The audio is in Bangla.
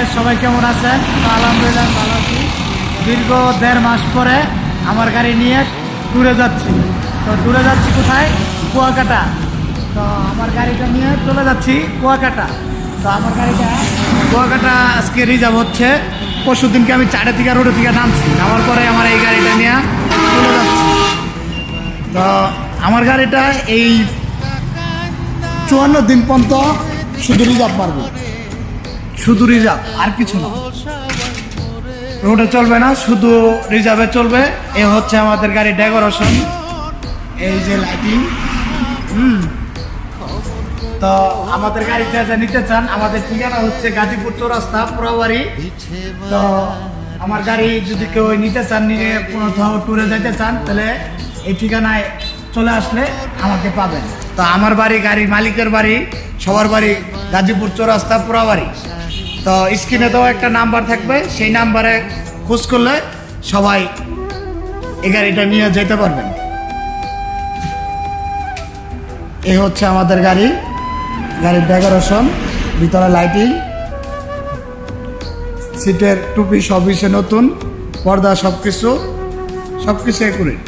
গাইস, সবাই কেমন আছেন? আলহামদুলিল্লাহ ভালো আছি। দীর্ঘ 1.5 মাস পরে আমার গাড়ি নিয়ে ট্যুরে যাচ্ছি। তো ট্যুরে যাচ্ছি কোথায়? কুয়াকাটা। তো আমার গাড়িটা নিয়ে চলে যাচ্ছি কুয়াকাটা। তো আমার গাড়িটা কুয়াকাটা আজকে রিজার্ভ হচ্ছে। পরশু দিনকে আমি 4টে থেকে রোডে থেকে নামছি, নামার পরে আমার এই গাড়িটা নিয়ে চলে যাচ্ছি। তো আমার গাড়িটা এই 54 দিন পর্যন্ত শুধু রিজার্ভ পারবো, শুধু রিজার্ভ, আর কিছু না। রোডে চলবে না, শুধু রিজার্ভে চলবে। এ হচ্ছে আমাদের গাড়ির ডেকোরেশন, এই যে লাইটিং। তো আমাদের গাড়িতে যা নিতে চান, আমাদের ঠিকানা হচ্ছে গাজীপুর চৌরাস্তা পোড়াবাড়ি। তো আমার গাড়ি যদি কেউ নিতে চান, নিয়ে কোথাও ট্যুরে যেতে চান, তাহলে এই ঠিকানায় চলে আসলে আমাকে পাবেন। তো আমার বাড়ি, গাড়ির মালিকের বাড়ি, সবার বাড়ি গাজীপুর চৌরাস্তা পোড়াবাড়ি। তো স্ক্রিনে তো একটা নাম্বার থাকবে, সেই নাম্বারে খোঁজ করলে সবাই এই গাড়িটা নিয়ে যেতে পারবেন। এই হচ্ছে আমাদের গাড়ির ডেকোরেশন, ভিতরে লাইটিং, সিটের টুপি সব নতুন, পর্দা সব কিছু একুরেট।